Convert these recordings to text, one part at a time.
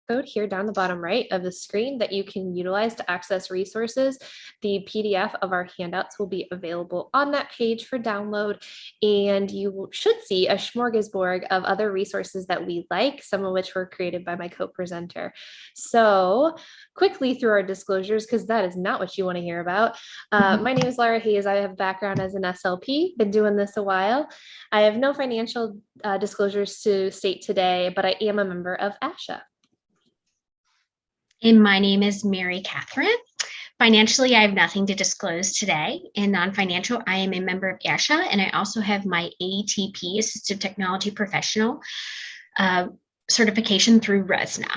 code here down the bottom right of the screen that you can utilize to access resources. The PDF of our handouts will be available on that page for download, and you should see a smorgasbord of other resources that we like, some of which were created by my co-presenter. So quickly through our disclosures, because that is not what you want to hear about. My name is Laura Hayes. I have a background as an SLP, been doing this a while. I have no financial disclosures to state today, but I am a member of ASHA. And my name is Mary Katherine. Financially, I have nothing to disclose today. In non-financial, I am a member of ASHA, and I also have my ATP, Assistive Technology Professional, certification through RESNA.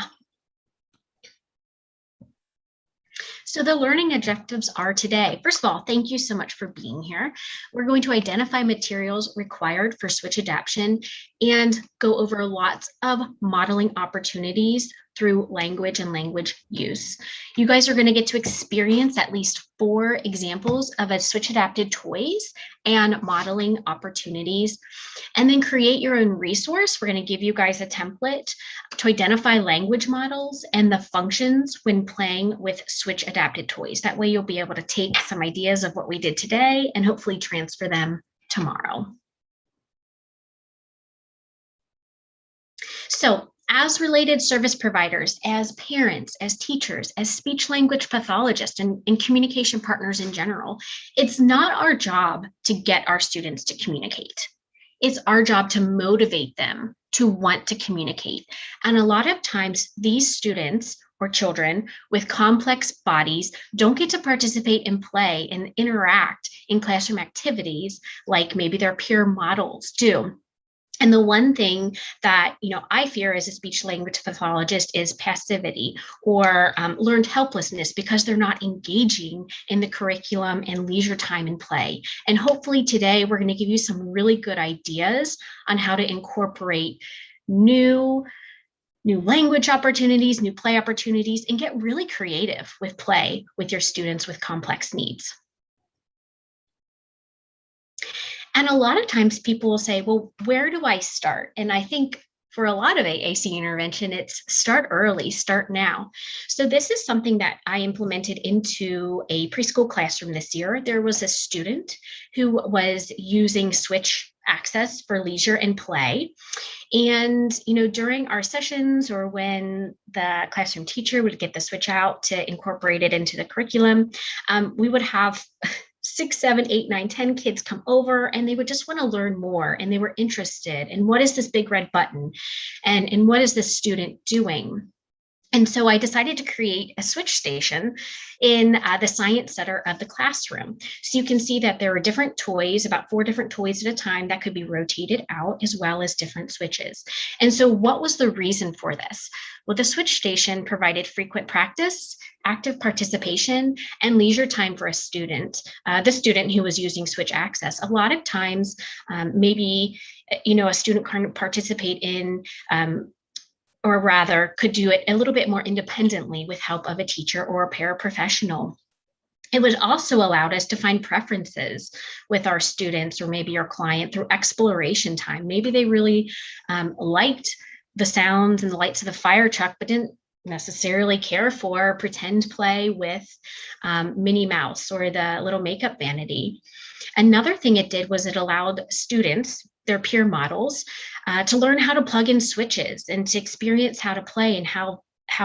So the learning objectives are today. First of all, thank you so much for being here. We're going to identify materials required for switch adaptation and go over lots of modeling opportunities through language and language use. You guys are going to get to experience at least 4 examples of a switch adapted toys and modeling opportunities, and then create your own resource. We're going to give you guys a template to identify language models and the functions when playing with switch adapted toys. That way you'll be able to take some ideas of what we did today and hopefully transfer them tomorrow. So, as related service providers, as parents, as teachers, as speech language pathologists, and communication partners in general, it's not our job to get our students to communicate. It's our job to motivate them to want to communicate. And a lot of times these students or children with complex bodies don't get to participate in play and interact in classroom activities like maybe their peer models do. And the one thing that I fear as a speech language pathologist is passivity or learned helplessness because they're not engaging in the curriculum and leisure time and play. And hopefully today we're going to give you some really good ideas on how to incorporate new language opportunities, new play opportunities, and get really creative with play with your students with complex needs. And a lot of times people will say, well, where do I start? And I think for a lot of AAC intervention, it's start early, start now. So this is something that I implemented into a preschool classroom this year. There was a student who was using switch access for leisure and play. And, during our sessions or when the classroom teacher would get the switch out to incorporate it into the curriculum, we would have 6, 7, 8, 9, 10 kids come over and they would just want to learn more and they were interested in what is this big red button and what is this student doing. And so I decided to create a switch station in the science center of the classroom. So you can see that there are different toys, about 4 different toys at a time that could be rotated out, as well as different switches. And so what was the reason for this? Well, the switch station provided frequent practice, active participation, and leisure time for a student, the student who was using switch access. A lot of times, maybe, a student can't participate in or rather could do it a little bit more independently with help of a teacher or a paraprofessional. It would also allow us to find preferences with our students or maybe our client through exploration time. Maybe they really liked the sounds and the lights of the fire truck, but didn't necessarily care for pretend play with Minnie Mouse or the little makeup vanity. Another thing it did was it allowed students, their peer models, to learn how to plug in switches and to experience how to play and how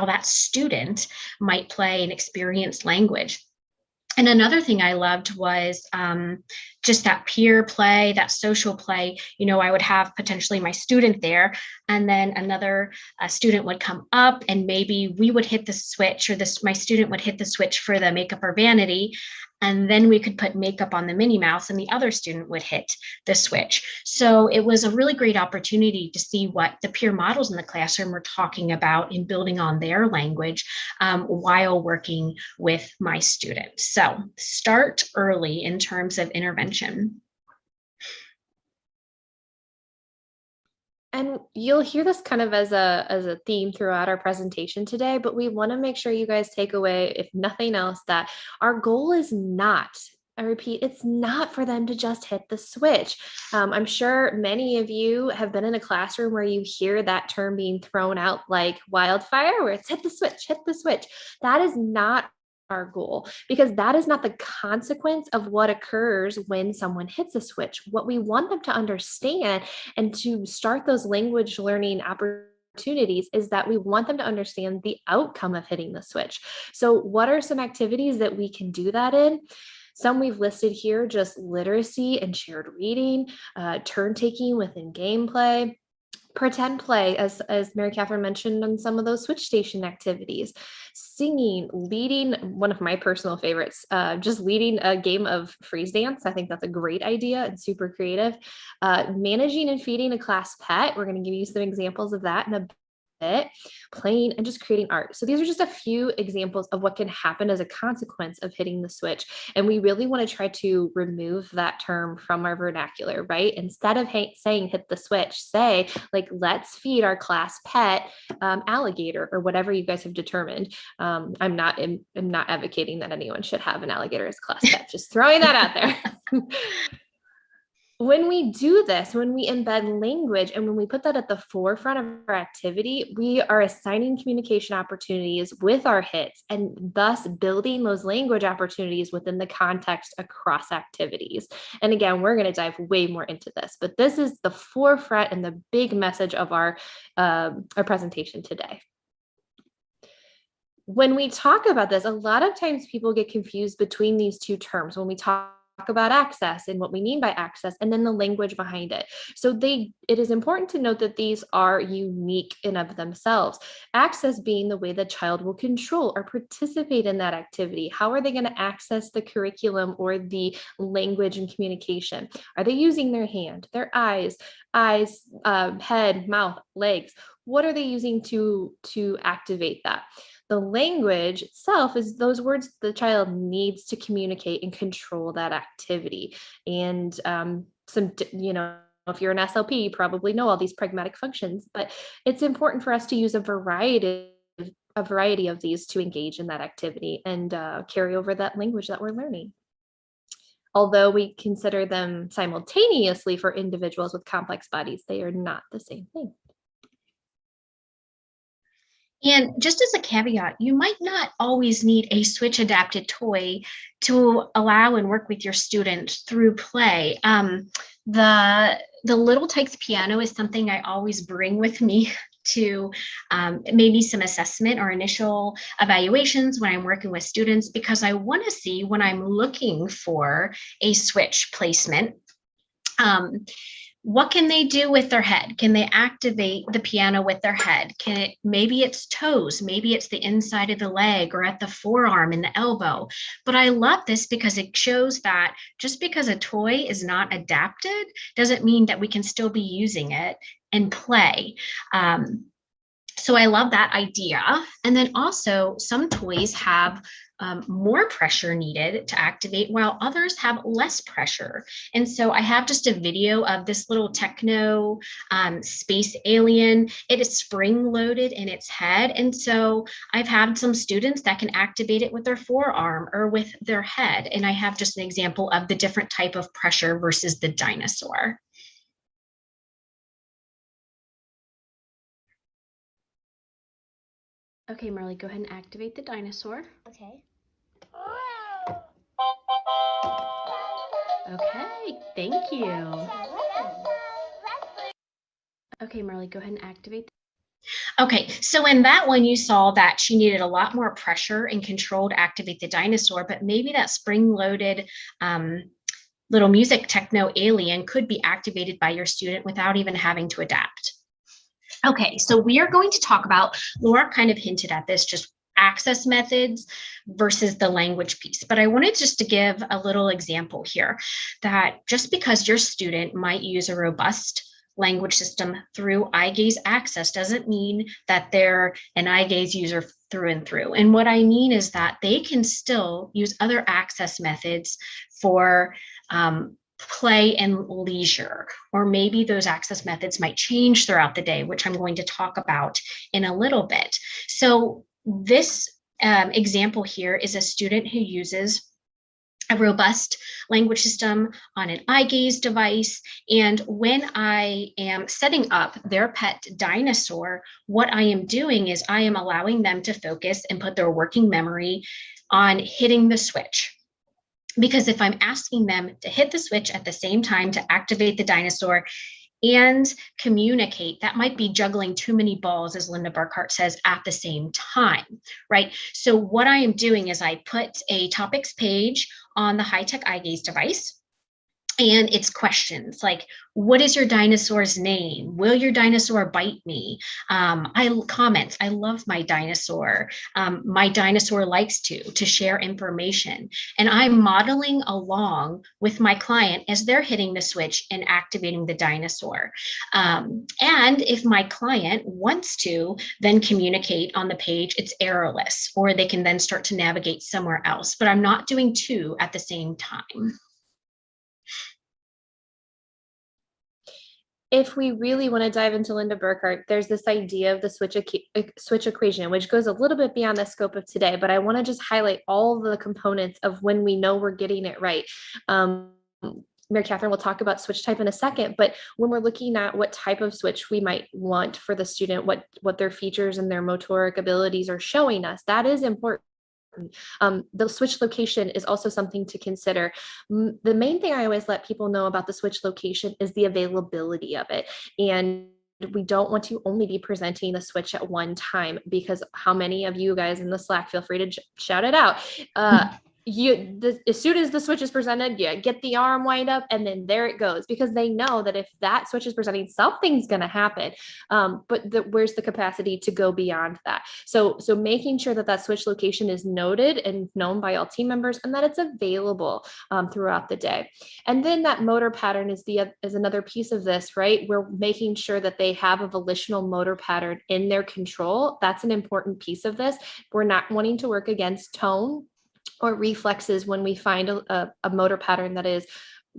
that student might play and experience language. And another thing I loved was just that peer play, that social play. I would have potentially my student there, and then another student would come up and maybe we would hit the switch, or my student would hit the switch for the makeup or vanity. And then we could put makeup on the Minnie Mouse and the other student would hit the switch. So it was a really great opportunity to see what the peer models in the classroom were talking about in building on their language while working with my students. So start early in terms of intervention. And you'll hear this kind of as a theme throughout our presentation today, but we want to make sure you guys take away, if nothing else, that our goal is not I repeat, it's not for them to just hit the switch. I'm sure many of you have been in a classroom where you hear that term being thrown out like wildfire, where it's hit the switch, hit the switch. That is not our goal, because that is not the consequence of what occurs when someone hits a switch. What we want them to understand and to start those language learning opportunities is that we want them to understand the outcome of hitting the switch. So, what are some activities that we can do that in? Some we've listed here: just literacy and shared reading, turn taking within gameplay, pretend play, as Mary Catherine mentioned on some of those switch station activities, singing, leading, one of my personal favorites, just leading a game of freeze dance. I think that's a great idea and super creative. Managing and feeding a class pet. We're going to give you some examples of that in a bit. Playing and just creating art. So these are just a few examples of what can happen as a consequence of hitting the switch. And we really want to try to remove that term from our vernacular, right? Instead of saying hit the switch, say like, let's feed our class pet alligator, or whatever you guys have determined. I'm not advocating that anyone should have an alligator as a class pet, just throwing that out there. When we do this, when we embed language and when we put that at the forefront of our activity, we are assigning communication opportunities with our hits and thus building those language opportunities within the context across activities. And again, we're going to dive way more into this, but this is the forefront and the big message of our presentation today. When we talk about this, a lot of times people get confused between these two terms when we talk about access and what we mean by access, and then the language behind it. So it is important to note that these are unique in of themselves. Access being the way the child will control or participate in that activity. How are they going to access the curriculum or the language and communication? Are they using their hand, their eyes, head, mouth, legs? What are they using to activate that? The language itself is those words the child needs to communicate and control that activity. And if you're an SLP, you probably know all these pragmatic functions, but it's important for us to use a variety of these to engage in that activity and carry over that language that we're learning. Although we consider them simultaneously for individuals with complex bodies, they are not the same thing. And just as a caveat, you might not always need a switch adapted toy to allow and work with your student through play. The Little Tykes piano is something I always bring with me to maybe some assessment or initial evaluations when I'm working with students, because I want to see when I'm looking for a switch placement, what can they do with their head? Can they activate the piano with their head? Maybe it's toes, maybe it's the inside of the leg or at the forearm and the elbow. But I love this because it shows that just because a toy is not adapted doesn't mean that we can still be using it and play. So I love that idea. And then also some toys have more pressure needed to activate, while others have less pressure. And so I have just a video of this little techno space alien. It is spring loaded in its head. And so I've had some students that can activate it with their forearm or with their head. And I have just an example of the different type of pressure versus the dinosaur. Okay, Marley, go ahead and activate the dinosaur. Okay. Okay, thank you. Okay, Marley, go ahead and activate. Okay, so in that one, you saw that she needed a lot more pressure and control to activate the dinosaur, but maybe that spring-loaded little music techno alien could be activated by your student without even having to adapt. Okay, so we are going to talk about, Laura kind of hinted at this, just access methods versus the language piece. But I wanted just to give a little example here that just because your student might use a robust language system through eye gaze access doesn't mean that they're an eye gaze user through and through. And what I mean is that they can still use other access methods for play and leisure, or maybe those access methods might change throughout the day, which I'm going to talk about in a little bit. So this example here is a student who uses a robust language system on an eye gaze device. And when I am setting up their pet dinosaur, what I am doing is I am allowing them to focus and put their working memory on hitting the switch. Because if I'm asking them to hit the switch at the same time to activate the dinosaur and communicate, that might be juggling too many balls, as Linda Burkhart says, at the same time, right? So what I am doing is I put a topics page on the high-tech eye gaze device, and it's questions like, what is your dinosaur's name? Will your dinosaur bite me? Comments, I love my dinosaur. My dinosaur likes to share information. And I'm modeling along with my client as they're hitting the switch and activating the dinosaur. And if my client wants to then communicate on the page, it's errorless, or they can then start to navigate somewhere else. But I'm not doing two at the same time. If we really want to dive into Linda Burkhart, there's this idea of the switch equation, which goes a little bit beyond the scope of today, but I want to just highlight all the components of when we know we're getting it right. Mary Katherine will talk about switch type in a second, but when we're looking at what type of switch we might want for the student, what their features and their motoric abilities are showing us, that is important. The switch location is also something to consider. The main thing I always let people know about the switch location is the availability of it. And we don't want to only be presenting the switch at one time, because how many of you guys in the Slack, feel free to shout it out. As soon as the switch is presented, you get the arm wind up and then there it goes, because they know that if that switch is presenting, something's going to happen. But where's the capacity to go beyond that? So making sure that that switch location is noted and known by all team members, and that it's available throughout the day. And then that motor pattern is another piece of this, right? We're making sure that they have a volitional motor pattern in their control. That's an important piece of this. We're not wanting to work against tone or reflexes when we find a motor pattern that is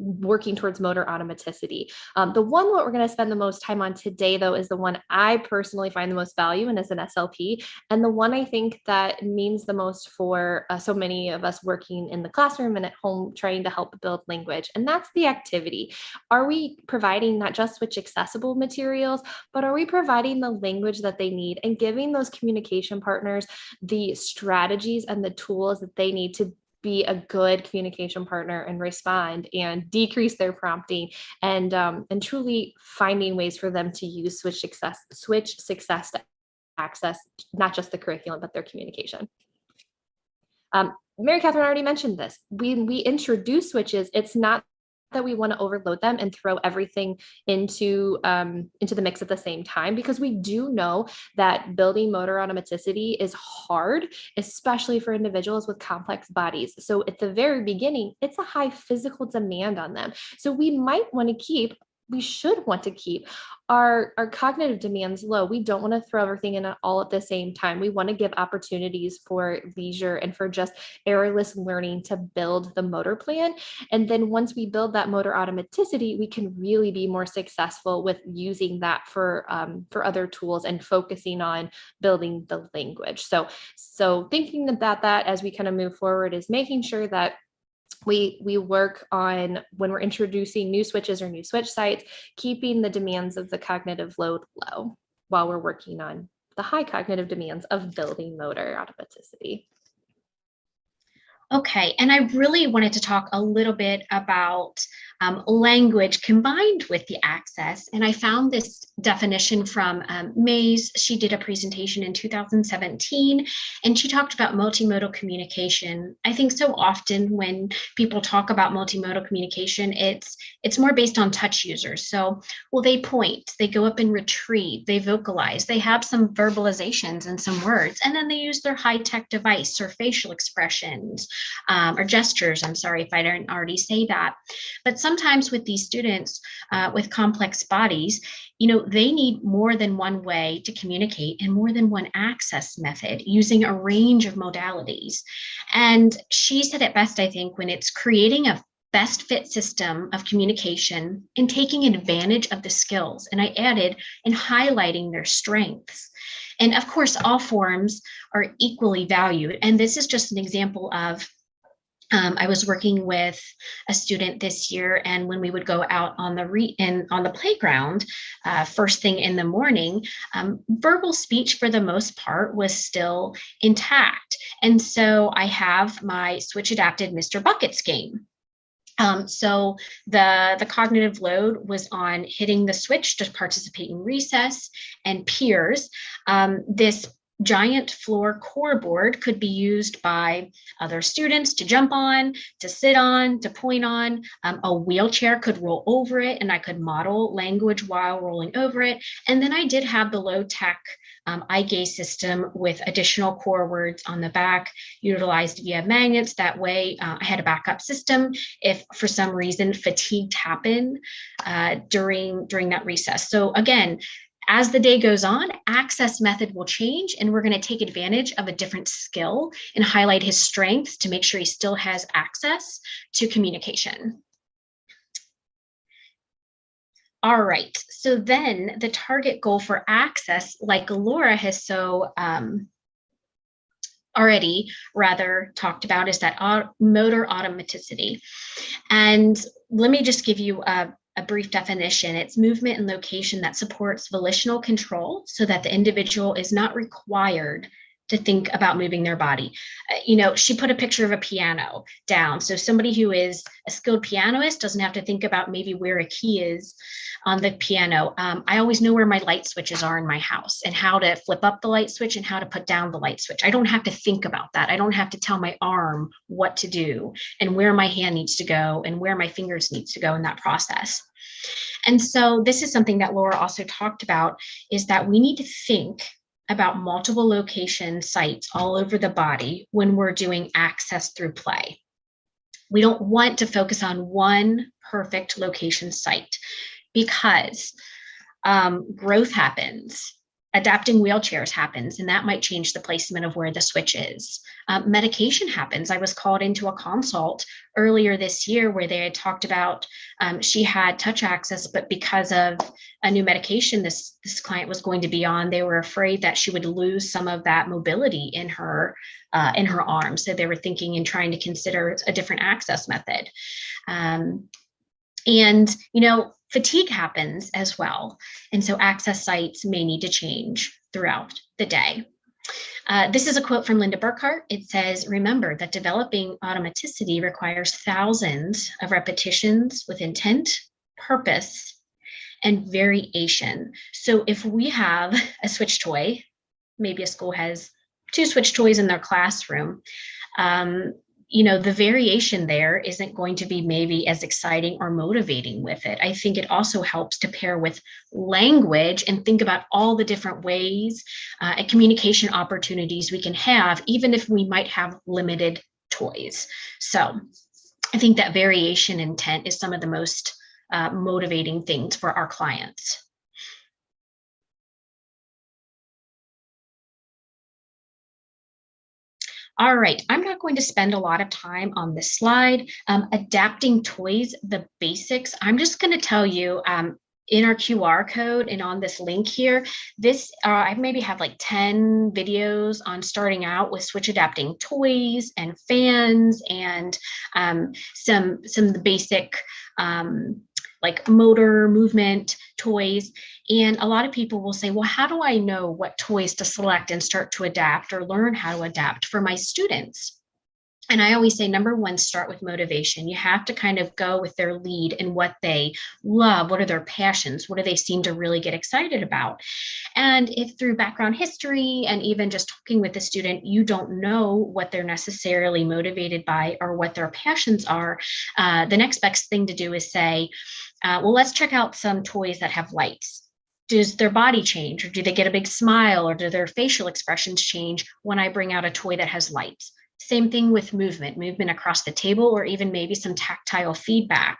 working towards motor automaticity. The one what we're going to spend the most time on today, though, is the one I personally find the most value in as an SLP, and the one I think that means the most for so many of us working in the classroom and at home trying to help build language, and that's the activity. Are we providing not just switch accessible materials, but are we providing the language that they need and giving those communication partners the strategies and the tools that they need to be a good communication partner and respond and decrease their prompting, and truly finding ways for them to use switch success to access not just the curriculum, but their communication. Mary Katherine already mentioned this. When we introduce switches, it's not that we want to overload them and throw everything into the mix at the same time, because we do know that building motor automaticity is hard, especially for individuals with complex bodies. So at the very beginning, it's a high physical demand on them. So we should want to keep our cognitive demands low. We don't want to throw everything in all at the same time. We want to give opportunities for leisure and for just errorless learning to build the motor plan. And then once we build that motor automaticity, we can really be more successful with using that for other tools and focusing on building the language. So thinking about that as we kind of move forward is making sure that we work on, when we're introducing new switches or new switch sites, keeping the demands of the cognitive load low while we're working on the high cognitive demands of building motor automaticity. Okay, and I really wanted to talk a little bit about language combined with the access. And I found this definition from Mays. She did a presentation in 2017, and she talked about multimodal communication. I think so often when people talk about multimodal communication, it's more based on touch users. So, well, they point, they go up and retrieve, they vocalize, they have some verbalizations and some words, and then they use their high-tech device or facial expressions. Or gestures, I'm sorry if I didn't already say that. But sometimes with these students with complex bodies, they need more than one way to communicate and more than one access method using a range of modalities. And she said it best, I think, when it's creating a best fit system of communication and taking advantage of the skills. And I added, and highlighting their strengths. And of course, all forms are equally valued. And this is just an example of I was working with a student this year, and when we would go out on the playground, first thing in the morning, verbal speech for the most part was still intact. And so I have my switch adapted Mr. Buckets game. So the cognitive load was on hitting the switch to participate in recess and peers. This giant floor core board could be used by other students to jump on, to sit on, to point on. A wheelchair could roll over it, and I could model language while rolling over it. And then I did have the low tech eye gaze system with additional core words on the back, utilized via magnets. That way, I had a backup system if for some reason fatigue happened during that recess. So again, as the day goes on, access method will change, and we're going to take advantage of a different skill and highlight his strengths to make sure he still has access to communication. All right, so then the target goal for access, like Laura has so already rather talked about, is that motor automaticity. And let me just give you a brief definition. It's movement and location that supports volitional control so that the individual is not required to think about moving their body. She put a picture of a piano down. So somebody who is a skilled pianist doesn't have to think about maybe where a key is on the piano. I always know where my light switches are in my house and how to flip up the light switch and how to put down the light switch. I don't have to think about that. I don't have to tell my arm what to do and where my hand needs to go and where my fingers needs to go in that process. And so this is something that Laura also talked about, is that we need to think about multiple location sites all over the body when we're doing access through play. We don't want to focus on one perfect location site because growth happens. Adapting wheelchairs happens, and that might change the placement of where the switch is. Medication happens. I was called into a consult earlier this year where they had talked about she had touch access, but because of a new medication this client was going to be on, they were afraid that she would lose some of that mobility in her arm. So they were thinking and trying to consider a different access method. And, fatigue happens as well. And so access sites may need to change throughout the day. This is a quote from Linda Burkhart. It says, "Remember that developing automaticity requires thousands of repetitions with intent, purpose, and variation." So if we have a switch toy, maybe a school has 2 switch toys in their classroom, the variation there isn't going to be maybe as exciting or motivating with it. I think it also helps to pair with language and think about all the different ways and communication opportunities we can have, even if we might have limited toys. So I think that variation intent is some of the most motivating things for our clients. All right, I'm not going to spend a lot of time on this slide. Adapting toys, the basics. I'm just going to tell you in our QR code and on this link here, I maybe have like 10 videos on starting out with switch adapting toys and fans and some of the basic like motor movement toys. And a lot of people will say, well, how do I know what toys to select and start to adapt or learn how to adapt for my students? And I always say, number one, start with motivation. You have to kind of go with their lead and what they love. What are their passions? What do they seem to really get excited about? And if through background history and even just talking with the student, you don't know what they're necessarily motivated by or what their passions are, the next best thing to do is say, well, let's check out some toys that have lights. Does their body change, or do they get a big smile, or do their facial expressions change when I bring out a toy that has lights? Same thing with movement across the table, or even maybe some tactile feedback.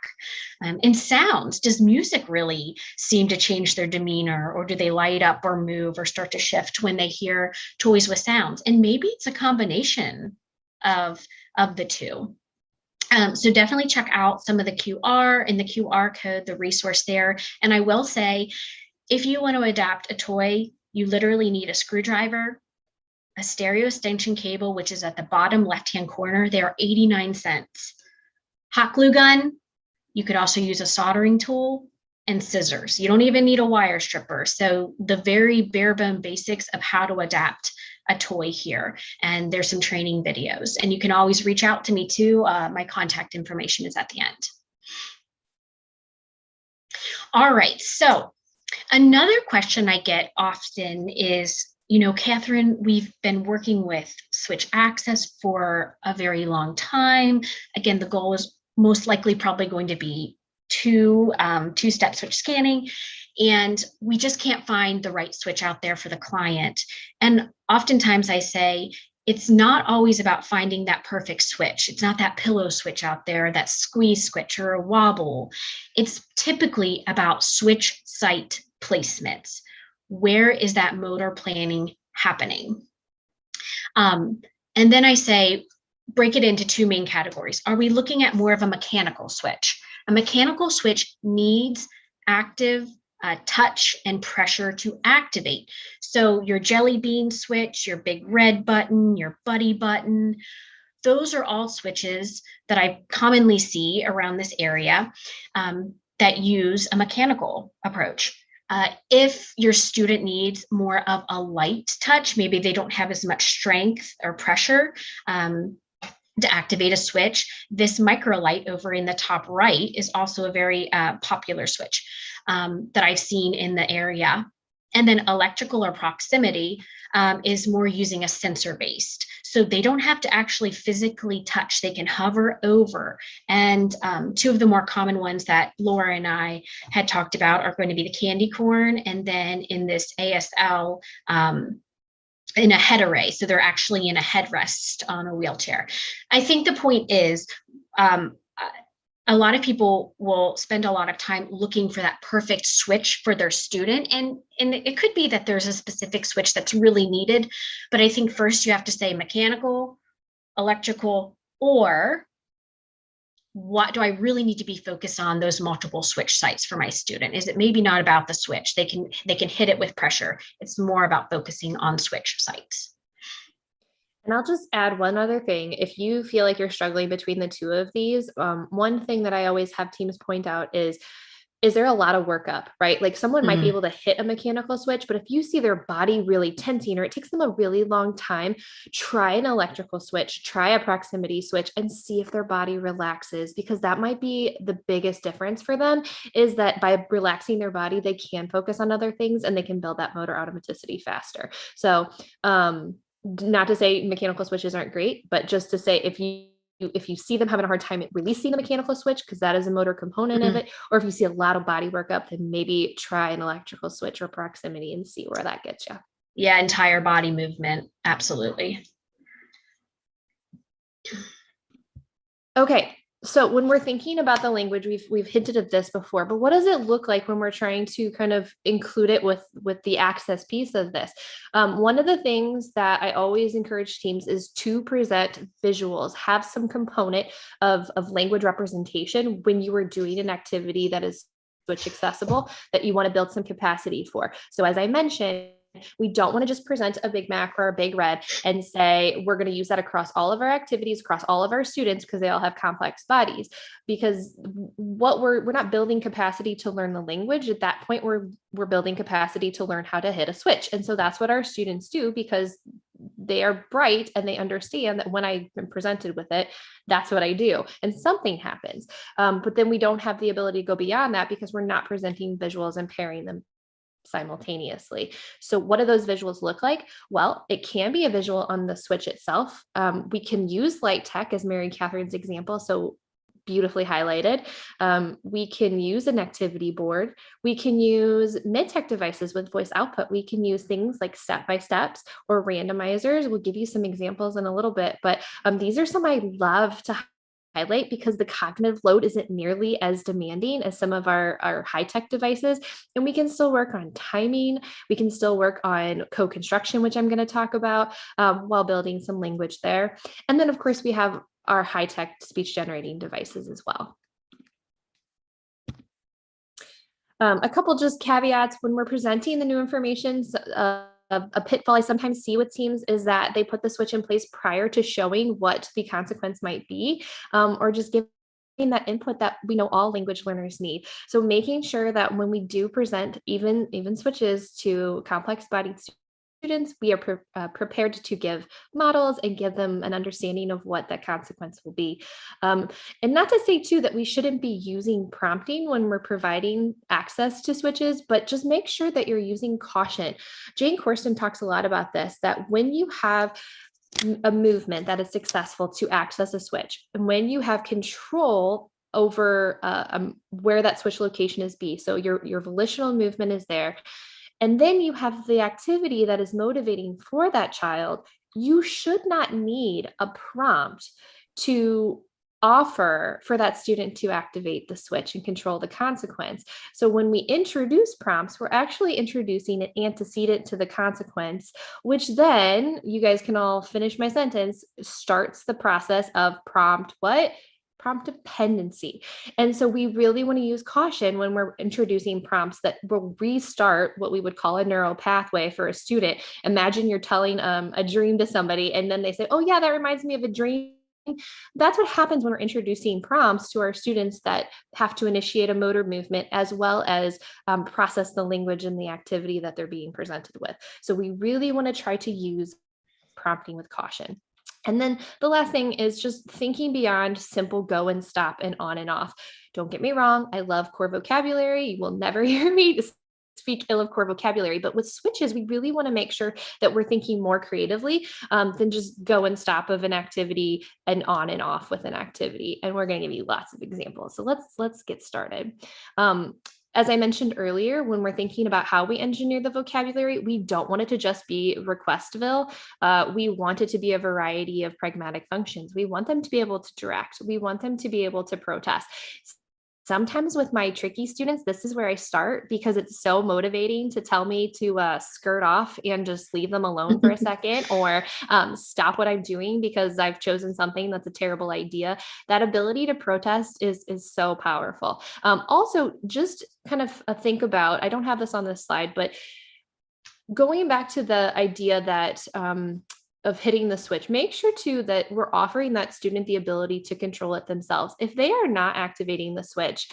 And sounds, does music really seem to change their demeanor, or do they light up or move or start to shift when they hear toys with sounds? And maybe it's a combination of the two. So definitely check out some of the QR and the QR code, the resource there. And I will say, if you want to adapt a toy, you literally need a screwdriver, a stereo extension cable, which is at the bottom left-hand corner, they are 89 cents. Hot glue gun, you could also use a soldering tool and scissors. You don't even need a wire stripper. So the very bare bone basics of how to adapt a toy here. And there's some training videos. And you can always reach out to me too. My contact information is at the end. All right, so another question I get often is, Katherine, we've been working with switch access for a very long time. Again, the goal is most likely probably going to be two-step switch scanning, and we just can't find the right switch out there for the client. And oftentimes I say, it's not always about finding that perfect switch. It's not that pillow switch out there, that squeeze switch or a wobble. It's typically about switch site placements. Where is that motor planning happening? And then I say, break it into two main categories. Are we looking at more of a mechanical switch? A mechanical switch needs active touch and pressure to activate. So your jelly bean switch, your big red button, your buddy button, those are all switches that I commonly see around this area that use a mechanical approach. If your student needs more of a light touch, maybe they don't have as much strength or pressure to activate a switch, this micro light over in the top right is also a very popular switch that I've seen in the area. And then electrical or proximity is more using a sensor based. So they don't have to actually physically touch, they can hover over. And two of the more common ones that Laura and I had talked about are going to be the candy corn, and then in this ASL, in a head array. So they're actually in a headrest on a wheelchair. I think the point is, a lot of people will spend a lot of time looking for that perfect switch for their student. And it could be that there's a specific switch that's really needed. But I think first you have to say mechanical, electrical, or what do I really need to be focused on those multiple switch sites for my student? Is it maybe not about the switch? They can hit it with pressure. It's more about focusing on switch sites. And I'll just add one other thing. If you feel like you're struggling between the two of these, one thing that I always have teams point out is there a lot of workup, right? Like someone might be able to hit a mechanical switch, but if you see their body really tensing or it takes them a really long time, try an electrical switch, try a proximity switch and see if their body relaxes, because that might be the biggest difference for them, is that by relaxing their body, they can focus on other things and they can build that motor automaticity faster. So, not to say mechanical switches aren't great, but just to say if you see them having a hard time releasing the mechanical switch, because that is a motor component of it, or if you see a lot of body work up, then maybe try an electrical switch or proximity and see where that gets you. Yeah, entire body movement. Absolutely. Okay. So when we're thinking about the language, we've hinted at this before, but what does it look like when we're trying to kind of include it with the access piece of this? One of the things that I always encourage teams is to present visuals, have some component of language representation when you are doing an activity that is switch accessible that you want to build some capacity for. So as I mentioned, we don't want to just present a big macro or a big red and say we're going to use that across all of our activities, across all of our students, because they all have complex bodies. Because what we're not building capacity to learn the language. At that point, we're building capacity to learn how to hit a switch. And so that's what our students do, because they are bright and they understand that when I am presented with it, that's what I do. And something happens. But then we don't have the ability to go beyond that because we're not presenting visuals and pairing them simultaneously. So what do those visuals look like? Well, it can be a visual on the switch itself. We can use light tech as Mary Catherine's example. So beautifully highlighted. We can use an activity board. We can use mid-tech devices with voice output. We can use things like step-by-steps or randomizers. We'll give you some examples in a little bit, but these are some I love to highlight because the cognitive load isn't nearly as demanding as some of our high-tech devices. And we can still work on timing. We can still work on co-construction, which I'm going to talk about, while building some language there. And then, of course, we have our high-tech speech generating devices as well. A couple just caveats when we're presenting the new information. a pitfall I sometimes see with teams is that they put the switch in place prior to showing what the consequence might be, or just giving that input that we know all language learners need. So making sure that when we do present even switches to complex bodied students, we are prepared to give models and give them an understanding of what that consequence will be. And not to say too that we shouldn't be using prompting when we're providing access to switches, but just make sure that you're using caution. Jane Corson talks a lot about this, that when you have a movement that is successful to access a switch, and when you have control over where that switch location is be, so your volitional movement is there, and then you have the activity that is motivating for that child, you should not need a prompt to offer for that student to activate the switch and control the consequence. So when we introduce prompts, we're actually introducing an antecedent to the consequence, which then, you guys can all finish my sentence, starts the process of prompt what? Prompt dependency. And so we really want to use caution when we're introducing prompts that will restart what we would call a neural pathway for a student. Imagine you're telling a dream to somebody, and then they say, oh yeah, that reminds me of a dream. That's what happens when we're introducing prompts to our students that have to initiate a motor movement as well as process the language and the activity that they're being presented with. So we really want to try to use prompting with caution. And then the last thing is just thinking beyond simple go and stop and on and off. Don't get me wrong, I love core vocabulary. You will never hear me speak ill of core vocabulary, but with switches, we really want to make sure that we're thinking more creatively than just go and stop of an activity and on and off with an activity. And we're going to give you lots of examples. So let's get started. As I mentioned earlier, when we're thinking about how we engineer the vocabulary, we don't want it to just be Requestville. We want it to be a variety of pragmatic functions. We want them to be able to direct. We want them to be able to protest. Sometimes with my tricky students, this is where I start because it's so motivating to tell me to skirt off and just leave them alone for a second, or stop what I'm doing because I've chosen something that's a terrible idea. That ability to protest is so powerful. Also, just kind of think about, I don't have this on this slide, but going back to the idea that of hitting the switch, make sure too that we're offering that student the ability to control it themselves. If they are not activating the switch,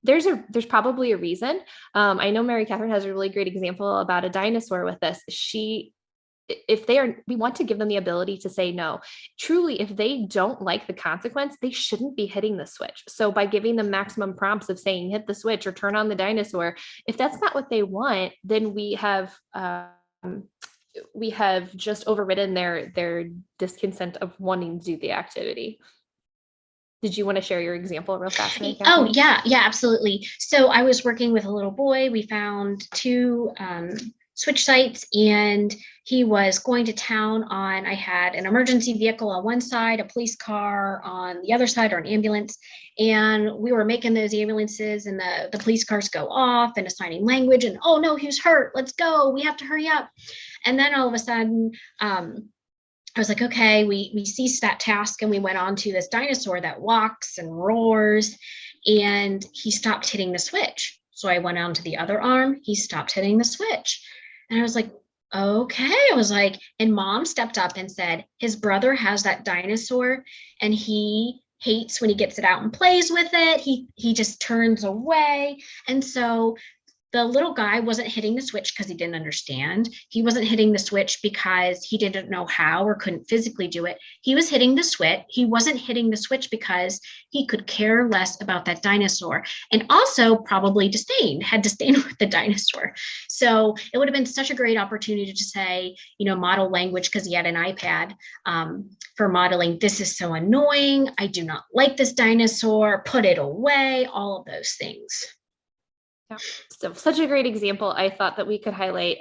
there's probably a reason. I know Mary Katherine has a really great example about a dinosaur with this. We want to give them the ability to say no. Truly, if they don't like the consequence, they shouldn't be hitting the switch. So by giving them maximum prompts of saying hit the switch or turn on the dinosaur, if that's not what they want, then we have just overridden their disconsent of wanting to do the activity. Did you want to share your example real fast? Oh, yeah, absolutely. So I was working with a little boy. We found two switch sites, and he was going to town on, I had an emergency vehicle on one side, a police car on the other side, or an ambulance. And we were making those ambulances, and the police cars go off and assigning language, and oh no, he's hurt. Let's go. We have to hurry up. And then all of a sudden, I was like, okay, we ceased that task, and we went on to this dinosaur that walks and roars, and he stopped hitting the switch. So I went on to the other arm. He stopped hitting the switch. And I was like, okay. I was like, and mom stepped up and said, his brother has that dinosaur, and he hates when he gets it out and plays with it. He just turns away. And so the little guy wasn't hitting the switch because he didn't understand. He wasn't hitting the switch because he didn't know how or couldn't physically do it. He was hitting the switch. He wasn't hitting the switch because he could care less about that dinosaur, and also probably had disdain with the dinosaur. So it would have been such a great opportunity to say, model language, because he had an iPad for modeling. This is so annoying. I do not like this dinosaur. Put it away. All of those things. Yeah. So such a great example. I thought that we could highlight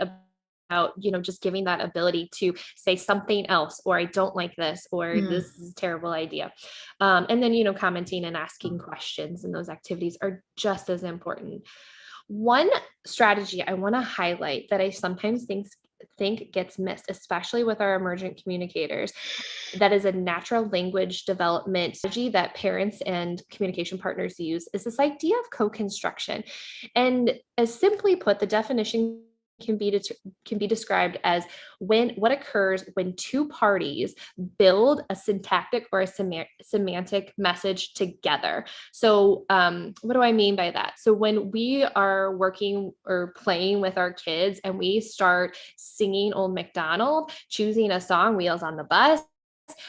about, just giving that ability to say something else, or I don't like this, or this is a terrible idea. And then, commenting and asking questions, and those activities are just as important. One strategy I want to highlight that I sometimes think gets missed, especially with our emergent communicators, that is a natural language development strategy that parents and communication partners use, is this idea of co-construction. And as simply put, the definition can be described as what occurs when two parties build a syntactic or a semantic message together. So what do I mean by that? So when we are working or playing with our kids and we start singing Old MacDonald, choosing a song, Wheels on the Bus,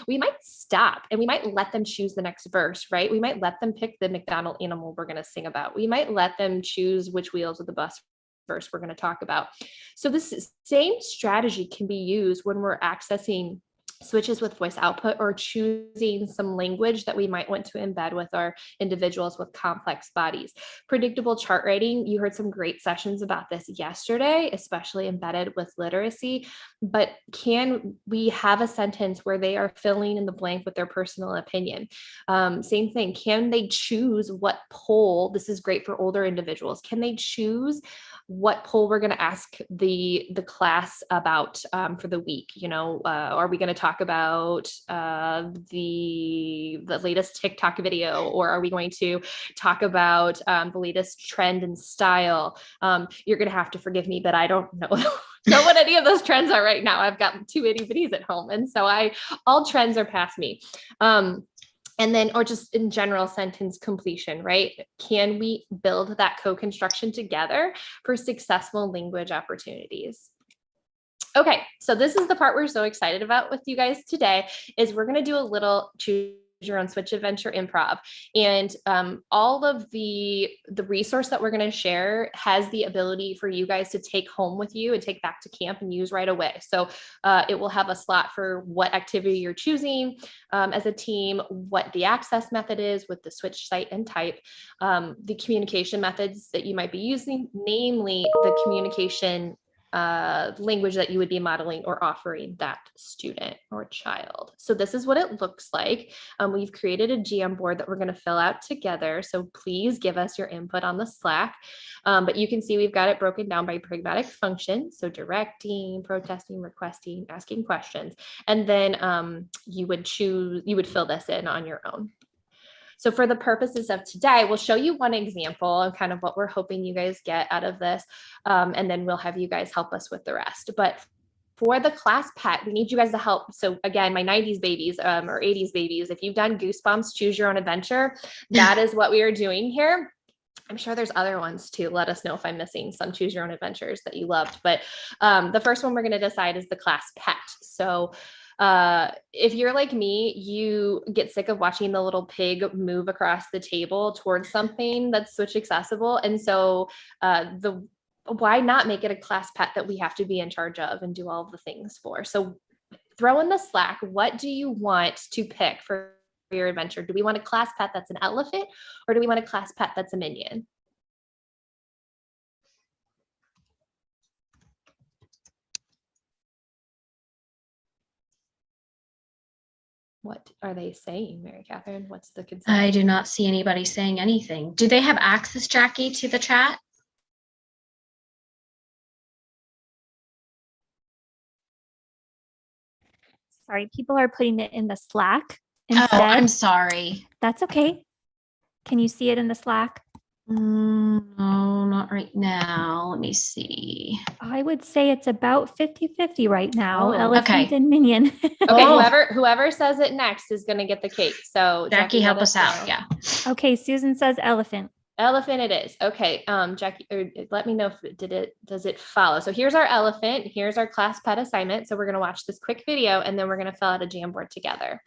we might stop and we might let them choose the next verse, right? We might let them pick the McDonald animal we're going to sing about. We might let them choose which wheels of the bus verse we're going to talk about. So this same strategy can be used when we're accessing switches with voice output or choosing some language that we might want to embed with our individuals with complex bodies. Predictable chart writing, you heard some great sessions about this yesterday, especially embedded with literacy, but can we have a sentence where they are filling in the blank with their personal opinion? Same thing, can they choose what poll, this is great for older individuals, can they choose what poll we're going to ask the class about for the week? Are we going to talk about the latest TikTok video, or are we going to talk about the latest trend and style? You're going to have to forgive me, but I don't know what any of those trends are right now. I've got 2 itty bitties at home, and so all trends are past me. And then, or just in general sentence completion, right? Can we build that co-construction together for successful language opportunities? Okay, so this is the part we're so excited about with you guys today, is we're gonna do a little choose your own switch adventure improv. And all of the resource that we're going to share has the ability for you guys to take home with you and take back to camp and use right away. So it will have a slot for what activity you're choosing as a team, what the access method is with the switch site and type, the communication methods that you might be using, namely the communication language that you would be modeling or offering that student or child. So this is what it looks like. We've created a Jamboard that we're going to fill out together. So please give us your input on the Slack. But you can see we've got it broken down by pragmatic function. So directing, protesting, requesting, asking questions. And then you would fill this in on your own. So for the purposes of today, we'll show you one example of kind of what we're hoping you guys get out of this. And then we'll have you guys help us with the rest. But for the class pet, we need you guys to help. So again, my 90s babies or 80s babies, if you've done Goosebumps, Choose Your Own Adventure, that is what we are doing here. I'm sure there's other ones too. Let us know if I'm missing some Choose Your Own Adventures that you loved. But the first one we're going to decide is the class pet. So if you're like me, you get sick of watching the little pig move across the table towards something that's switch accessible. And so why not make it a class pet that we have to be in charge of and do all of the things for? So throw in the Slack, what do you want to pick for your adventure? Do we want a class pet that's an elephant, or do we want a class pet that's a minion? What are they saying, Mary Catherine? What's the consensus? I do not see anybody saying anything. Do they have access, Jackie, to the chat? Sorry, people are putting it in the Slack instead. Oh, I'm sorry. That's okay. Can you see it in the Slack? No, not right now. Let me see. I would say it's about 50-50 right now. Oh, elephant okay. and minion. Okay, whoever says it next is going to get the cake. So Jackie, help us out. Yeah. Okay, Susan says elephant. Elephant it is. Okay, Jackie, let me know if does it follow. So here's our elephant. Here's our class pet assignment. So we're going to watch this quick video and then we're going to fill out a Jamboard together.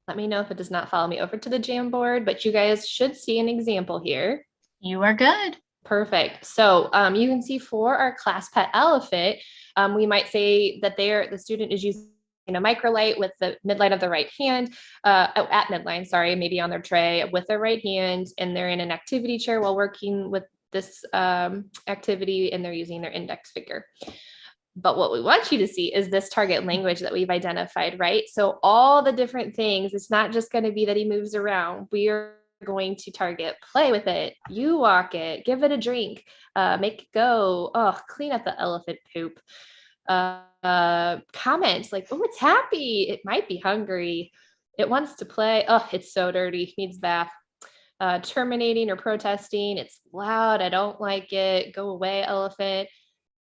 Let me know if it does not follow me over to the Jamboard, but you guys should see an example here. You are good. Perfect. So you can see for our class pet elephant, we might say that the student is using a microlight with the midline of the right hand, at midline, sorry, maybe on their tray with their right hand, and they're in an activity chair while working with this activity, and they're using their index finger. But what we want you to see is this target language that we've identified, right? So all the different things, it's not just going to be that he moves around. We are going to target, play with it, you walk it, give it a drink, make it go, oh, clean up the elephant poop. Comments like, oh, it's happy, it might be hungry, it wants to play, oh, it's so dirty, needs bath. Terminating or protesting, it's loud, I don't like it, go away, elephant.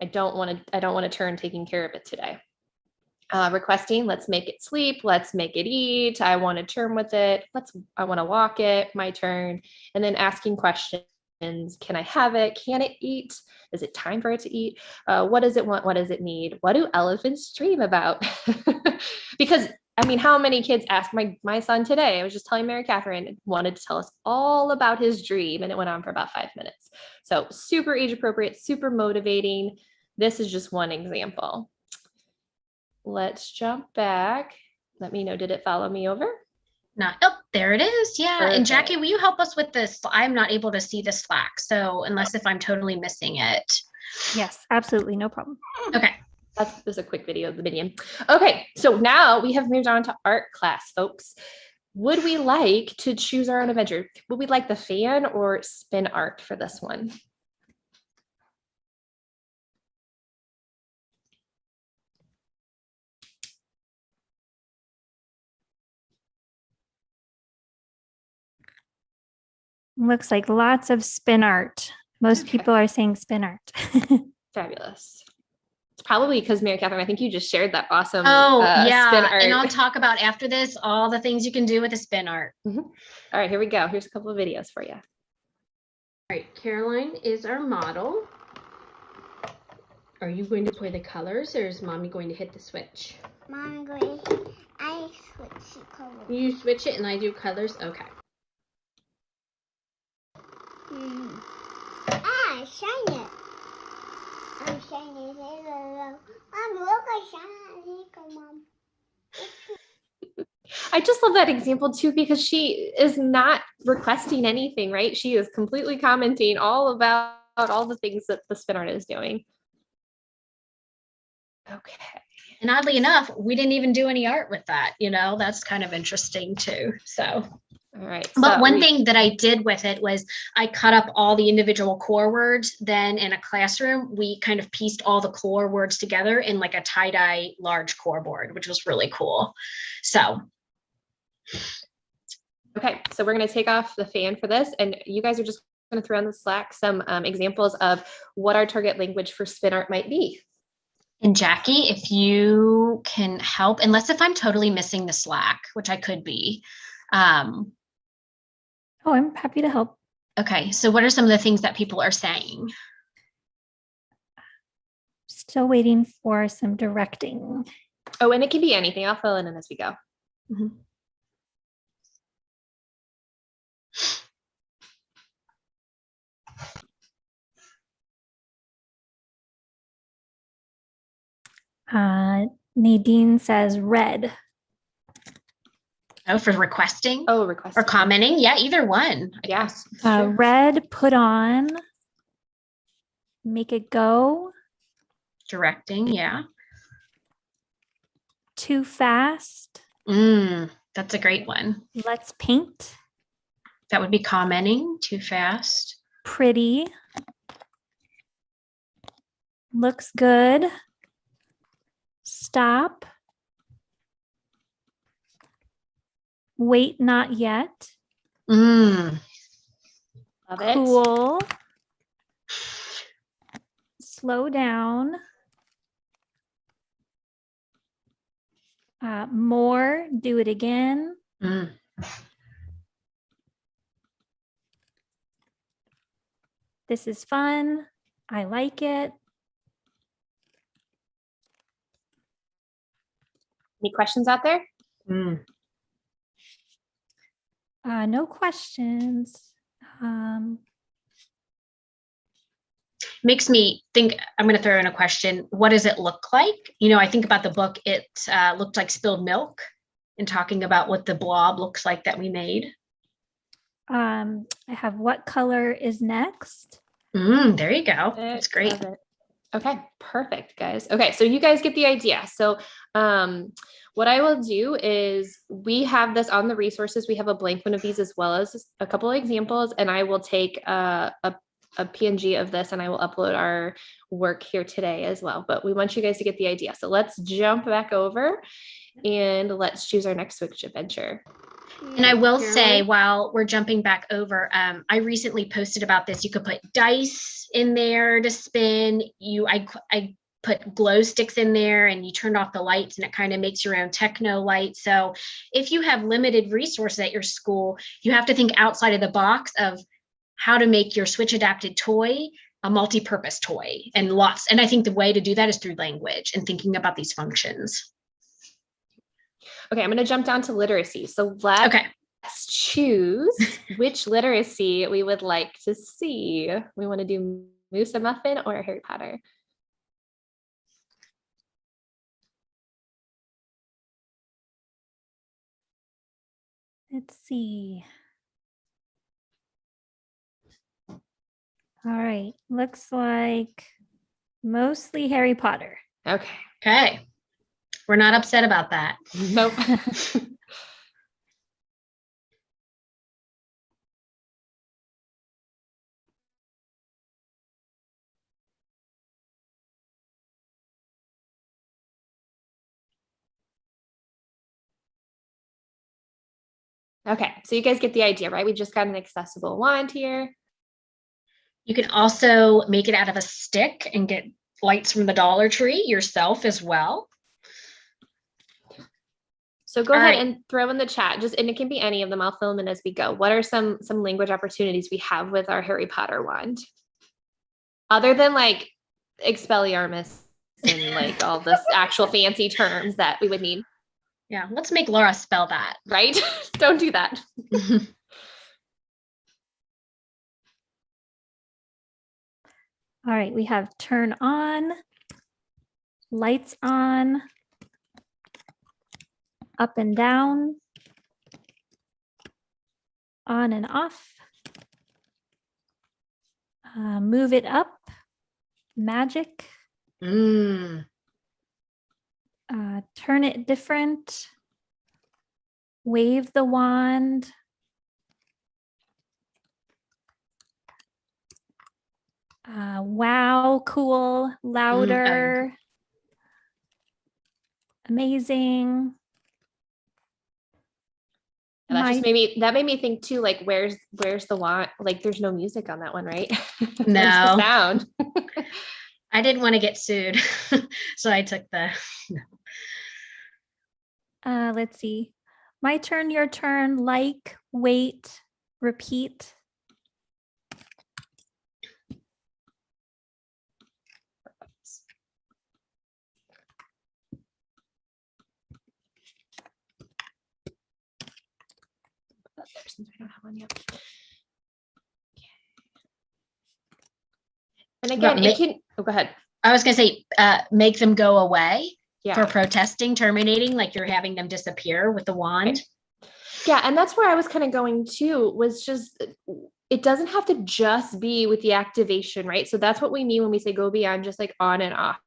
I don't want to turn taking care of it today. Requesting, let's make it sleep, let's make it eat, I want to turn with it, I want to walk it, my turn. And then asking questions, can I have it, can it eat, is it time for it to eat, what does it want, what does it need, what do elephants dream about? Because I mean, how many kids ask my son today? I was just telling Mary Katherine, wanted to tell us all about his dream, and it went on for about 5 minutes. So super age appropriate, super motivating. This is just one example. Let's jump back. Let me know, did it follow me over? Not, oh, there it is. Yeah. Perfect. And Jackie, will you help us with this? I'm not able to see the Slack. So unless if I'm totally missing it. Yes, absolutely. No problem. Okay. That's just a quick video of the minion. Okay, so now we have moved on to art class, folks. Would we like to choose our own adventure? Would we like the fan or spin art for this one? Looks like lots of spin art. Most Okay. people are saying spin art. Fabulous. It's probably because Mary Katherine, I think you just shared that awesome yeah. spin art. And I'll talk about after this, all the things you can do with the spin art. All right, here we go. Here's a couple of videos for you. All right, Caroline is our model. Are you going to play the colors, or is Mommy going to hit the switch? Mommy going, I switch the color. You switch it and I do colors? Okay. Shine it. I'm shining it. Mom, look, I shine it. Come on. I just love that example too, because she is not requesting anything, right? She is completely commenting all about all the things that the spin art is doing. Okay. And oddly enough, we didn't even do any art with that. You know, that's kind of interesting too. So. All right. But so one thing that I did with it was I cut up all the individual core words. Then in a classroom, we kind of pieced all the core words together in like a tie-dye large core board, which was really cool. So. Okay, so we're going to take off the fan for this, and you guys are just going to throw on the Slack some examples of what our target language for spin art might be. And Jackie, if you can help, unless if I'm totally missing the Slack, which I could be. Oh, I'm happy to help. Okay, so what are some of the things that people are saying? Still waiting for some directing. Oh, and it can be anything. I'll fill in as we go. Nadine says red. Oh, for requesting? Oh, requesting. Or commenting? Yeah, either one. Yes. Red, put on. Make it go. Directing, yeah. Too fast. That's a great one. Let's paint. That would be commenting. Too fast. Pretty. Looks good. Stop. Wait, not yet. Love it. Cool. Slow down. More, do it again. This is fun. I like it. Any questions out there? No questions. Makes me think, I'm going to throw in a question. What does it look like? You know, I think about the book, it looked like spilled milk, and talking about what the blob looks like that we made. I have what color is next? There you go. Love it, That's great. love it. Okay, perfect, guys. Okay, so you guys get the idea. So what I will do is we have this on the resources. We have a blank one of these as well as a couple of examples, and I will take a PNG of this and I will upload our work here today as well. But we want you guys to get the idea. So let's jump back over and let's choose our next Switch adventure. And I will say, Caroline? while we're jumping back over, I recently posted about this. You could put dice in there to spin. I put glow sticks in there, and you turned off the lights, and it kind of makes your own techno light. So if you have limited resources at your school, you have to think outside of the box of how to make your Switch adapted toy a multi-purpose toy, and lots. And I think the way to do that is through language and thinking about these functions. Okay, I'm going to jump down to literacy. So let's choose which literacy we would like to see. We want to do Moose and Muffin or Harry Potter? Let's see. All right, looks like mostly Harry Potter. Okay. We're not upset about that. Nope. Okay, so you guys get the idea, right? We just got an accessible wand here. You can also make it out of a stick and get lights from the Dollar Tree yourself as well. So go ahead and throw in the chat, and it can be any of them. I'll fill them in as we go. What are some language opportunities we have with our Harry Potter wand? Other than like Expelliarmus and like all this actual fancy terms that we would need. Yeah, let's make Laura spell that. Right? Don't do that. All right, we have turn on, lights on, up and down, on and off, move it up, magic, Mm. Turn it different, wave the wand, wow, cool, louder, amazing. And that made me think too, like where's the wand? Like there's no music on that one, right? No. Where's the sound? I didn't want to get sued, so I took the. Let's see. My turn, your turn, like, wait, repeat. Since we don't have one yet. Okay. And again, it can, go ahead. I was going to say, make them go away Yeah. for protesting, terminating, like you're having them disappear with the wand. Yeah, and that's where I was kind of going to, was just, it doesn't have to just be with the activation, right? So that's what we mean when we say go beyond just like on and off,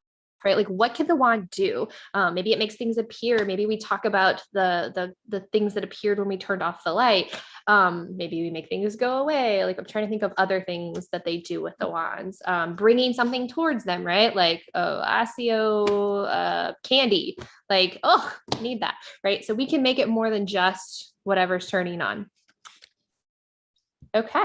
right? Like what can the wand do? Maybe it makes things appear. Maybe we talk about the things that appeared when we turned off the light. Maybe we make things go away. Like I'm trying to think of other things that they do with the wands. Bringing something towards them, right? Like AAC candy. Like, oh, need that, right? So we can make it more than just whatever's turning on. Okay.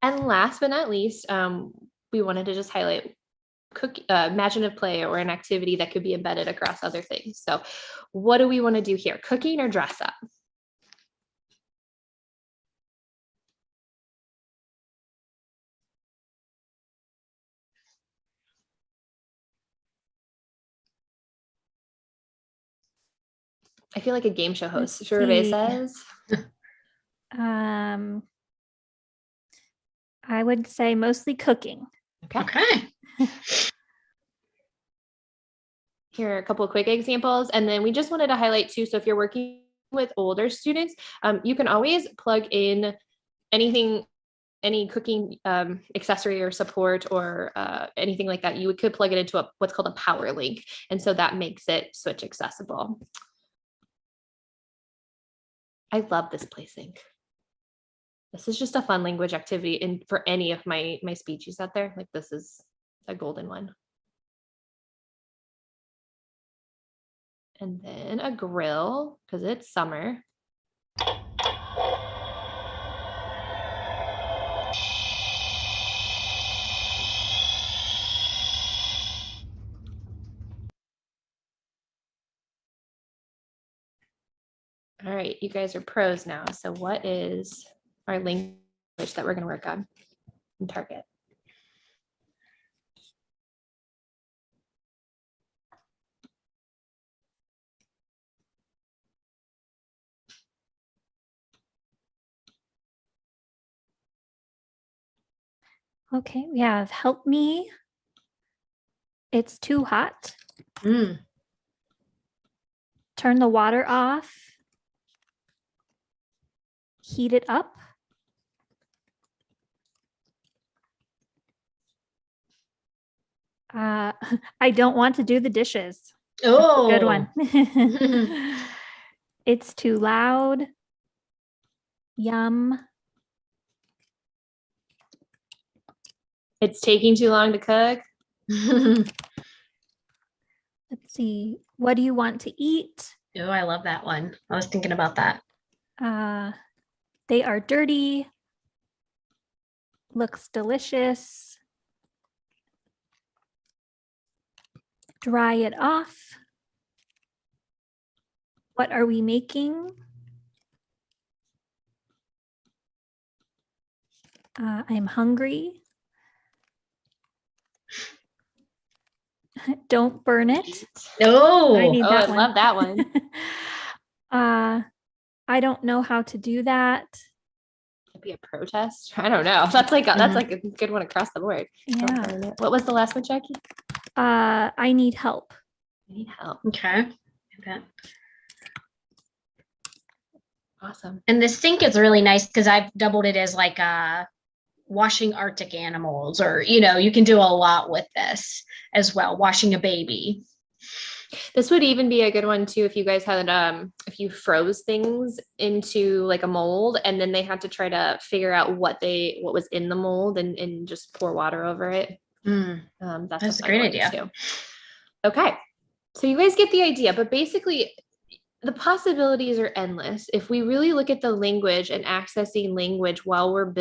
And last but not least, we wanted to just highlight imaginative play or an activity that could be embedded across other things. So what do we want to do here? Cooking or dress up? I feel like a game show host. Survey says. I would say mostly cooking. Okay. Here are a couple of quick examples. And then we just wanted to highlight too. So if you're working with older students, you can always plug in anything, any cooking accessory or support or anything like that, you could plug it into what's called a power link. And so that makes it switch accessible. I love this placing. This is just a fun language activity. And for any of my speeches out there, like this is a golden one. And then a grill, because it's summer. All right, you guys are pros now. So what is our language that we're going to work on in Target? Okay, we have help me. It's too hot. Turn the water off. Heat it up. I don't want to do the dishes. Oh, Good one. It's too loud. Yum. It's taking too long to cook. Let's see. What do you want to eat? Oh, I love that one. I was thinking about that. They are dirty. Looks delicious. Dry it off. What are we making? I'm hungry. Don't burn it. Oh, I need that I one. love that one. I don't know how to do that. Could be a protest. I don't know. That's like a good one across the board. Don't Yeah. burn it. What was the last one, Jackie? I need help. I need help. okay. Okay. Awesome. And the sink is really nice because I've doubled it as like washing Arctic animals, or you can do a lot with this as well. Washing a baby. This would even be a good one too if you guys had if you froze things into like a mold and then they had to try to figure out what was in the mold and just pour water over it. That's a great idea too. Okay, so you guys get the idea, but basically the possibilities are endless if we really look at the language and accessing language while we're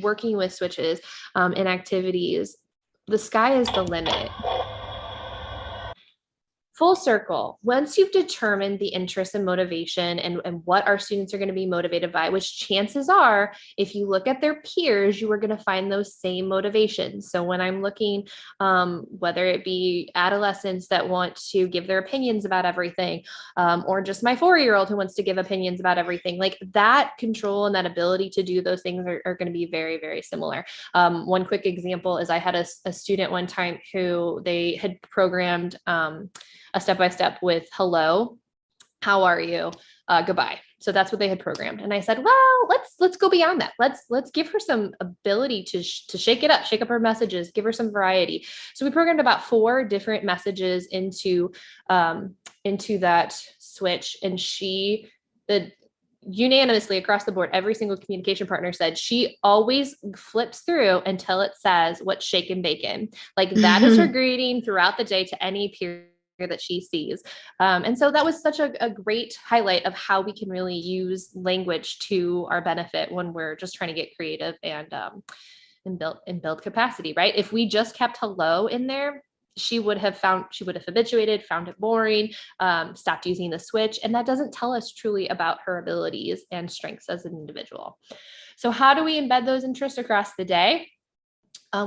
working with switches and activities. The sky is the limit. Full circle. Once you've determined the interest and motivation and what our students are going to be motivated by, which chances are, if you look at their peers, you are going to find those same motivations. So when I'm looking, whether it be adolescents that want to give their opinions about everything, or just my 4-year-old who wants to give opinions about everything, like that control and that ability to do those things are going to be very, very similar. One quick example is I had a student one time who they had programmed a step-by-step with hello, how are you, goodbye. So that's what they had programmed. And I said, well, let's go beyond that. Let's give her some ability to shake it up, shake up her messages, give her some variety. So we programmed about 4 different messages into that switch. And unanimously across the board, every single communication partner said she always flips through until it says what's shake and bacon. Like that is her greeting throughout the day to any peer that she sees. And so that was such a great highlight of how we can really use language to our benefit when we're just trying to get creative and build capacity, right? If we just kept hello in there, she would have habituated, found it boring, stopped using the switch. And that doesn't tell us truly about her abilities and strengths as an individual. So how do we embed those interests across the day?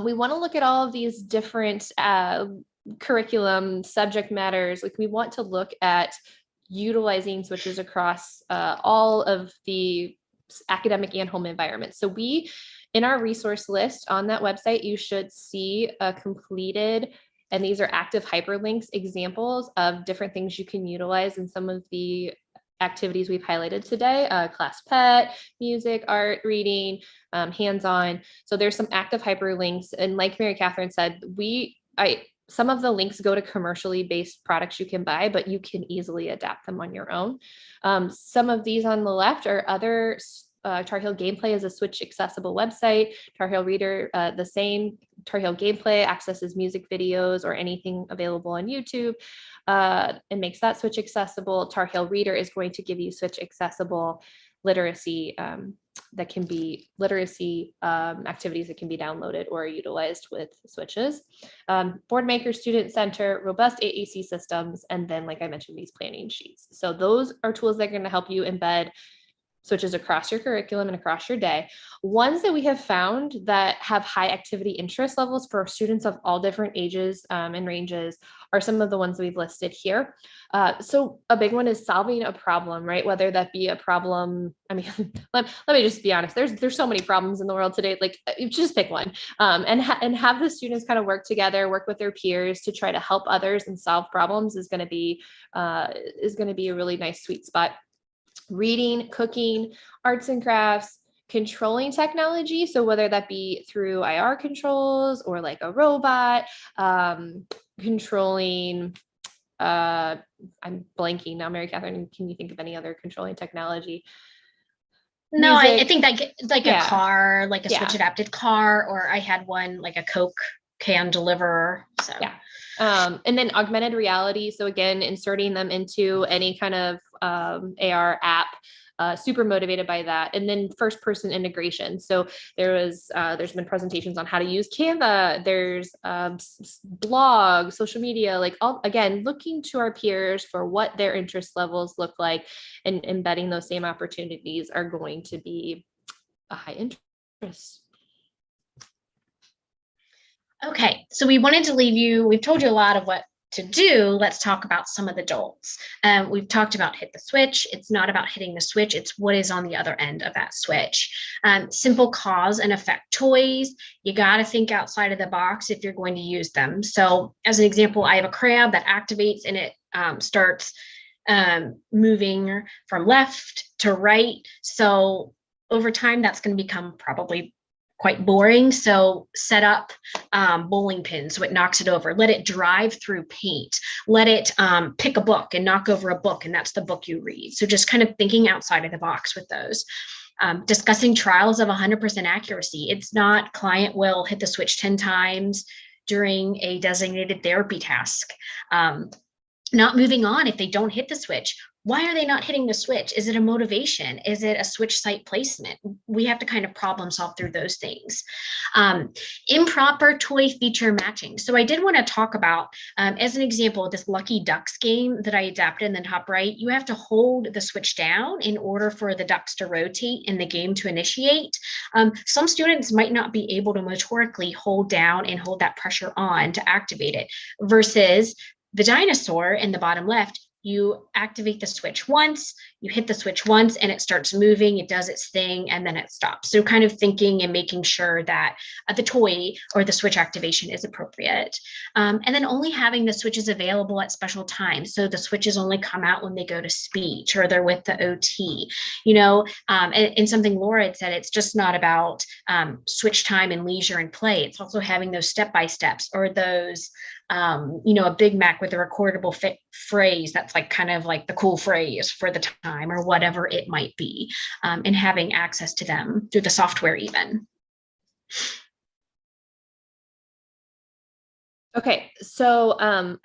We want to look at all of these different curriculum subject matters. Like we want to look at utilizing switches across all of the academic and home environments. So in our resource list on that website, you should see a completed, and these are active hyperlinks, examples of different things you can utilize in some of the activities we've highlighted today, class pet, music, art, reading, hands-on. So there's some active hyperlinks. And like Mary Catherine said, some of the links go to commercially based products you can buy, but you can easily adapt them on your own. Some of these on the left are other. Tar Heel Gameplay is a Switch accessible website. Tar Heel Reader, the same. Tar Heel Gameplay accesses music videos or anything available on YouTube and makes that Switch accessible. Tar Heel Reader is going to give you Switch accessible literacy activities that can be downloaded or utilized with switches. Boardmaker Student Center, robust AAC systems, and then, like I mentioned, these planning sheets. So those are tools that are going to help you embed switches across your curriculum and across your day. Ones that we have found that have high activity interest levels for students of all different ages and ranges are some of the ones that we've listed here. So a big one is solving a problem, right? Whether that be a problem, I mean, let me just be honest, there's so many problems in the world today, like just pick one and have the students kind of work together, work with their peers to try to help others and solve problems is going to be a really nice sweet spot. Reading, cooking, arts and crafts, controlling technology. So whether that be through IR controls or like a robot, controlling, I'm blanking now, Mary Catherine, can you think of any other controlling technology? No, I think that like a car, like a switch Yeah. adapted car, or I had one like a Coke can deliverer. So Yeah. And then augmented reality. So again, inserting them into any kind of AR app, super motivated by that. And then first person integration. So there's been presentations on how to use Canva. There's blogs, social media, like again, looking to our peers for what their interest levels look like and embedding those same opportunities are going to be a high interest. Okay, so we wanted to leave you, we've told you a lot of what to do. Let's talk about some of the don'ts. We've talked about hit the switch. It's not about hitting the switch. It's what is on the other end of that switch. Simple cause and effect toys. You got to think outside of the box if you're going to use them. So as an example, I have a crab that activates and it starts moving from left to right. So over time, that's going to become probably quite boring. So set up bowling pins so it knocks it over. Let it drive through paint. Let it pick a book and knock over a book, and that's the book you read. So just kind of thinking outside of the box with those. Discussing trials of 100% accuracy. It's not client will hit the switch 10 times during a designated therapy task. Not moving on if they don't hit the switch. Why are they not hitting the switch? Is it a motivation? Is it a switch site placement? We have to kind of problem solve through those things. Improper toy feature matching. So I did want to talk about, as an example, this Lucky Ducks game that I adapted in the top right. You have to hold the switch down in order for the ducks to rotate and the game to initiate. Some students might not be able to motorically hold down and hold that pressure on to activate it, versus the dinosaur in the bottom left. You activate the switch once, you hit the switch once, and it starts moving, it does its thing, and then it stops. So kind of thinking and making sure that the toy or the switch activation is appropriate. And then only having the switches available at special times. So the switches only come out when they go to speech or they're with the OT, and something Laura had said, it's just not about switch time and leisure and play. It's also having those step-by-steps or those a Big Mac with a recordable phrase that's like kind of like the cool phrase for the time or whatever it might be, and having access to them through the software even. Okay, so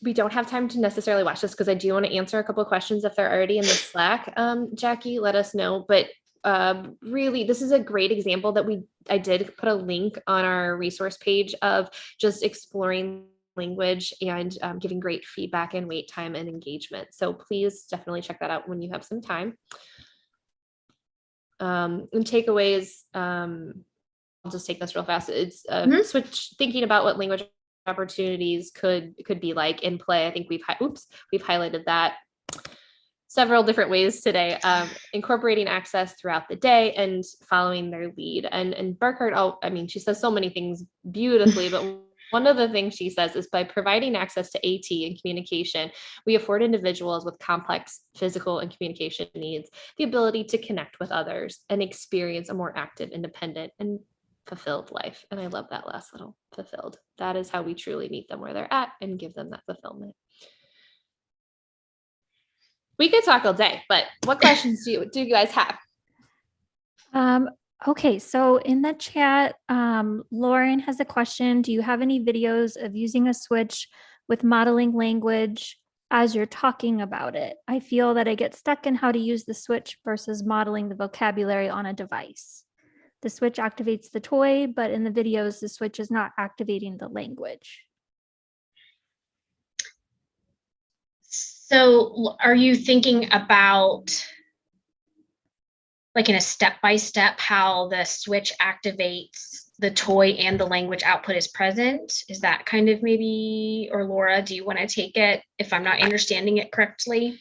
we don't have time to necessarily watch this because I do want to answer a couple of questions if they're already in the Slack. Jackie, let us know. But really, this is a great example that I did put a link on our resource page of just exploring language and giving great feedback and wait time and engagement. So please definitely check that out when you have some time. And takeaways, I'll just take this real fast. It's switch thinking about what language opportunities could be like in play. I think we've highlighted that several different ways today, incorporating access throughout the day and following their lead. And Burkhardt, she says so many things beautifully, but One of the things she says is by providing access to AT and communication, we afford individuals with complex physical and communication needs the ability to connect with others and experience a more active, independent, and fulfilled life. And I love that last little fulfilled. That is how we truly meet them where they're at and give them that fulfillment. We could talk all day, but what questions do you guys have? Okay, so in the chat, Lauren has a question. Do you have any videos of using a switch with modeling language as you're talking about it? I feel that I get stuck in how to use the switch versus modeling the vocabulary on a device. The switch activates the toy, but in the videos, the switch is not activating the language. So are you thinking about like in a step-by-step how the switch activates the toy and the language output is present? Is that kind of maybe, or Laura, do you want to take it if I'm not understanding it correctly?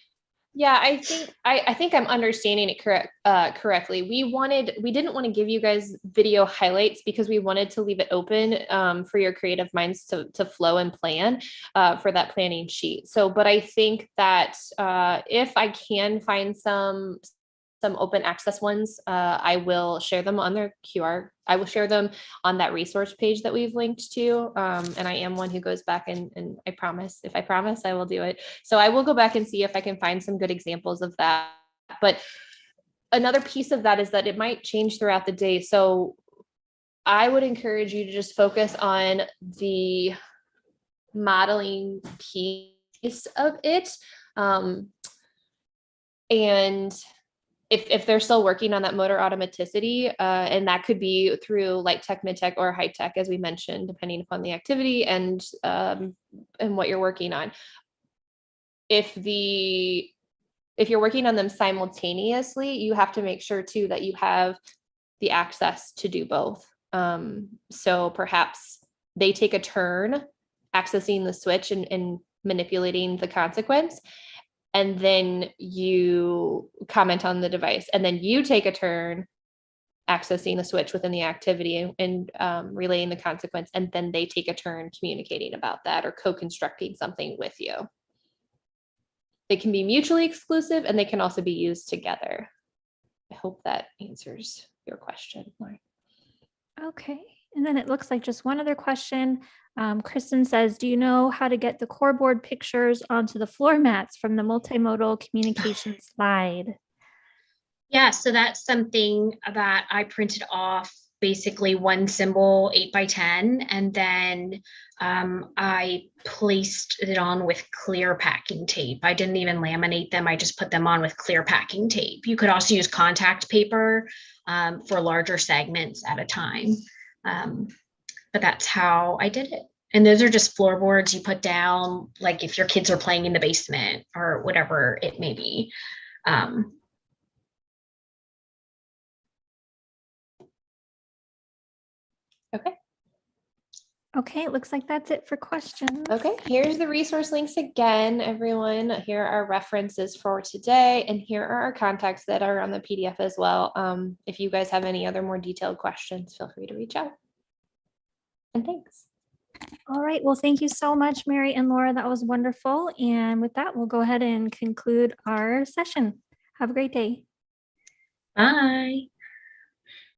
Yeah, I think I'm understanding it correctly. We didn't want to give you guys video highlights because we wanted to leave it open for your creative minds to flow and plan for that planning sheet. So, but I think that if I can find some open access ones, I will share them on their QR. I will share them on that resource page that we've linked to. And I am one who goes back and I promise, if I promise, I will do it. So I will go back and see if I can find some good examples of that. But another piece of that is that it might change throughout the day. So I would encourage you to just focus on the modeling piece of it. And if they're still working on that motor automaticity, and that could be through light tech, mid tech, or high tech, as we mentioned, depending upon the activity and what you're working on. If you're working on them simultaneously, you have to make sure too that you have the access to do both. So perhaps they take a turn accessing the switch and manipulating the consequence. And then you comment on the device, and then you take a turn accessing the switch within the activity and relaying the consequence, and then they take a turn communicating about that or co-constructing something with you. They can be mutually exclusive, and they can also be used together. I hope that answers your question, Lauren. Okay, and then it looks like just one other question. Kristen says, do you know how to get the core board pictures onto the floor mats from the multimodal communication slide? Yeah, so that's something that I printed off, basically one symbol 8x10, and then I placed it on with clear packing tape. I didn't even laminate them. I just put them on with clear packing tape. You could also use contact paper for larger segments at a time. But that's how I did it. And those are just floorboards you put down, like if your kids are playing in the basement or whatever it may be. Okay. Okay, it looks like that's it for questions. Okay, here's the resource links again, everyone. Here are references for today, and here are our contacts that are on the PDF as well. If you guys have any other more detailed questions, feel free to reach out. And thanks. All right, well, thank you so much, Mary and Laura. That was wonderful. And with that, we'll go ahead and conclude our session. Have a great day. Bye.